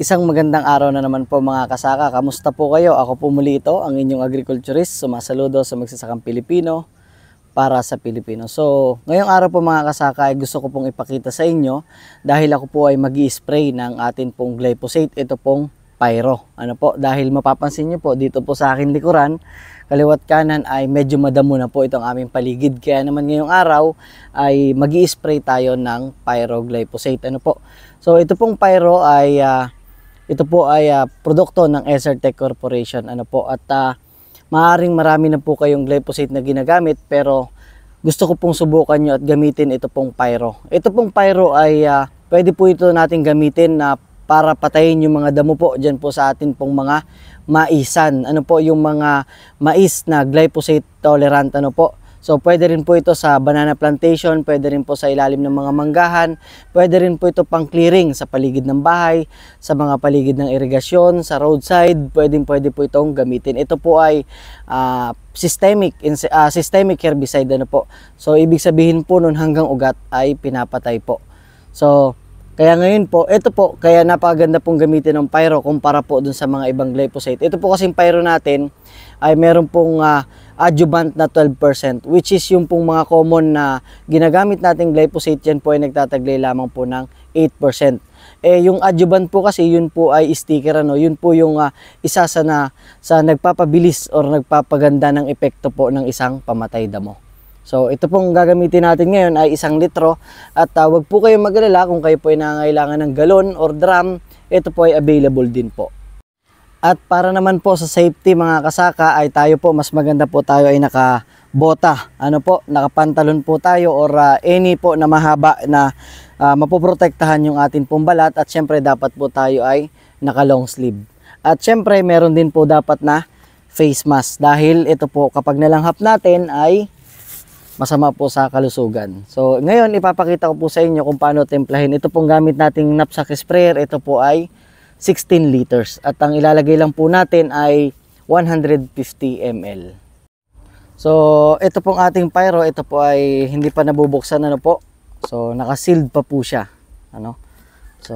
Isang magandang araw na naman po mga kasaka. Kamusta po kayo? Ako po muli ito, ang inyong agriculturist. Sumasaludo sa magsasakang Pilipino para sa Pilipino. So, ngayong araw po mga kasaka ay gusto ko pong ipakita sa inyo dahil ako po ay magi-spray ng atin pong glyphosate. Ito pong Pyro. Ano po? Dahil mapapansin nyo po dito po sa akin likuran, kaliwat kanan ay medyo madamo na po itong aming paligid. Kaya naman ngayong araw ay magi-spray tayo ng Pyro glyphosate. Ano po? So, ito pong Pyro ay produkto ng Esertec Corporation. Ano po? At maaaring marami na po kayong glyphosate na ginagamit pero gusto ko pong subukan nyo at gamitin ito pong Pyro. Ito pong Pyro ay pwede po ito natin gamitin na para patayin yung mga damo po dyan po sa atin pong mga maisan. Ano po yung mga mais na glyphosate tolerant. Ano po? So pwede rin po ito sa banana plantation, pwede rin po sa ilalim ng mga manggahan, pwede rin po ito pang clearing sa paligid ng bahay, sa mga paligid ng irigasyon, sa roadside, pwede po itong gamitin. Ito po ay systemic herbicide. Ano po? So ibig sabihin po nun hanggang ugat ay pinapatay po. So kaya ngayon po, ito po, kaya napakaganda pong gamitin ng Pyro kumpara po dun sa mga ibang glyphosate. Ito po kasing Pyro natin ay meron pong adjuvant na 12%, which is yung pong mga common na ginagamit nating glyphosate, yan po ay nagtataglay lamang po ng 8%. Yung adjuvant po kasi, yun po ay sticker, ano, yun po yung isa sa nagpapabilis or nagpapaganda ng epekto po ng isang pamatay damo. So ito pong gagamitin natin ngayon ay 1 litro at wag po kayong mag-alala kung kayo po ay nangangailangan ng galon or drum, ito po ay available din po. At para naman po sa safety mga kasaka ay tayo po, mas maganda po tayo ay nakabota, ano po, nakapantalon po tayo or any po na mahaba na mapoprotektahan yung atin pong balat at syempre dapat po tayo ay naka long sleeve. At syempre meron din po dapat na face mask dahil ito po kapag nalanghap natin ay masama po sa kalusugan. So ngayon ipapakita ko po sa inyo kung paano templahin. Ito pong gamit nating knapsack sprayer, ito po ay 16 liters at ang ilalagay lang po natin ay 150 ml. So ito pong ating Pyro, ito po ay hindi pa nabubuksan, ano po. So naka-sealed pa po siya, ano. So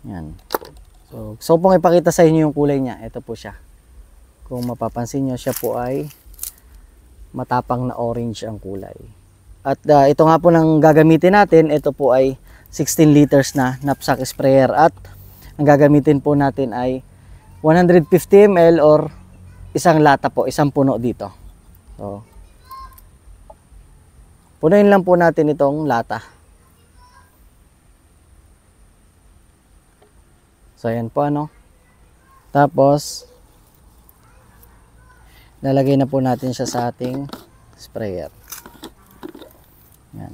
yan. So pong ipakita sa inyo yung kulay niya. Ito po siya. Kung mapapansin nyo, siya po ay matapang na orange ang kulay. At ito nga po nang gagamitin natin. Ito po ay 16 liters na knapsack sprayer. At ang gagamitin po natin ay 150 ml or isang lata po, isang puno dito. So punuin lang po natin itong lata. So ayan po, ano. Tapos lalagay na po natin siya sa ating sprayer. Yan.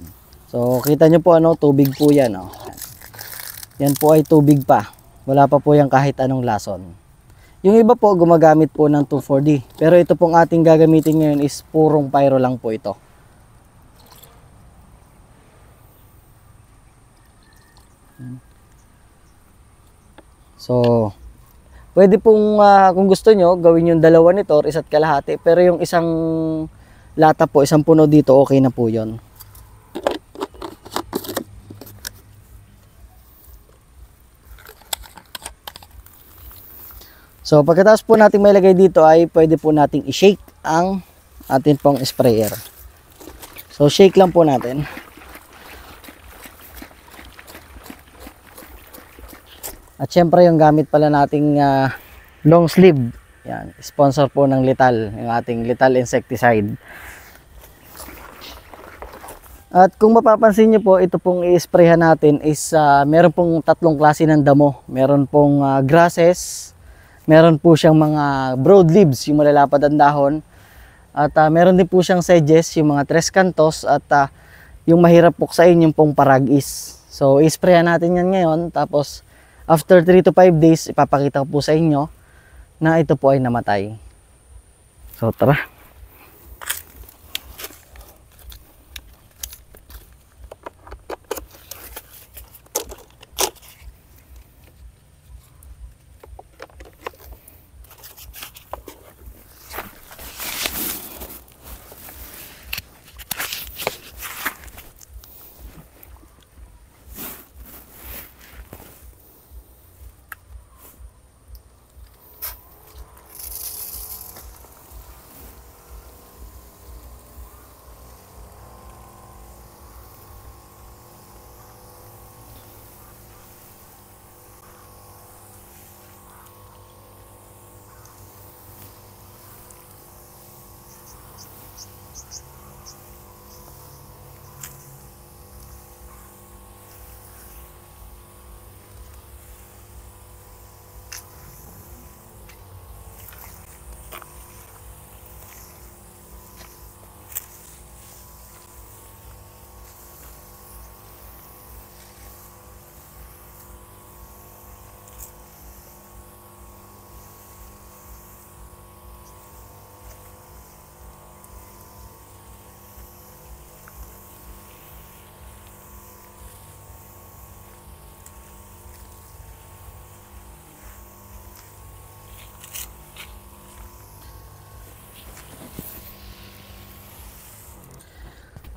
So kita nyo po, ano, tubig po yan, oh. Yan po ay tubig pa. Wala pa po yan kahit anong lason. Yung iba po gumagamit po ng 2,4-D. Pero ito pong ating gagamitin ngayon is purong Pyro lang po ito. So, pwede pong kung gusto nyo, gawin yung dalawa nito or isa't kalahati. Pero yung isang lata po, isang puno dito, okay na po yun. So, pagkatapos po natin may lagay dito ay pwede po nating i-shake ang atin pong sprayer. So, shake lang po natin. At syempre yung gamit pala nating long sleeve, yan, sponsor po ng Lethal, yung ating Lethal insecticide. At kung mapapansin nyo po, ito pong i-sprayhan natin is meron pong tatlong klase ng damo. Meron pong grasses, meron po siyang mga broad leaves, yung malalapad ang dahon. At meron din po siyang sedges, yung mga tres cantos, at yung mahirap puksain, yung pong paragis. So i-sprayan natin yan ngayon, tapos after 3 to 5 days, ipapakita ko po sa inyo na ito po ay namatay. So tara.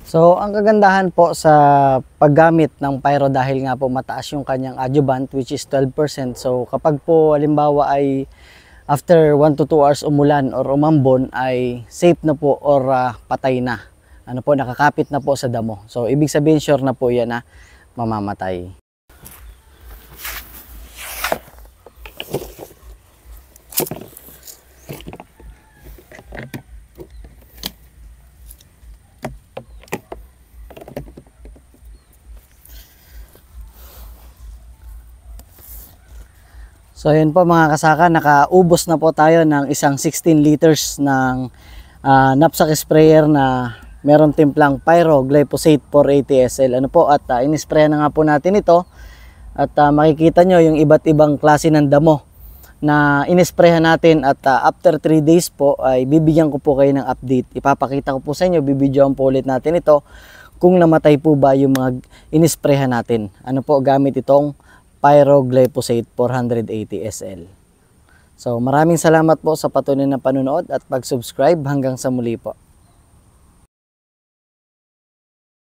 So, ang kagandahan po sa paggamit ng pyro dahil nga po mataas yung kanyang adjuvant which is 12%. So, kapag po halimbawa ay after 1 to 2 hours umulan or umambon ay safe na po or patay na. Ano po, nakakapit na po sa damo. So, ibig sabihin sure na po yan na mamamatay. So ayan po mga kasaka, nakaubos na po tayo ng isang 16 liters ng knapsack sprayer na meron timplang pyro glyphosate 480 SL. Ano po, at in-spray na nga po natin ito at makikita nyo yung iba't ibang klase ng damo na in-sprayhan natin at after 3 days po ay bibigyan ko po kayo ng update. Ipapakita ko po sa inyo, bibidyoan po ulit natin ito kung namatay po ba yung mga in-sprayhan natin. Ano po, gamit itong pyro glyphosate 480 SL. So maraming salamat po sa patuloy na panonood at pag-subscribe. Hanggang sa muli po.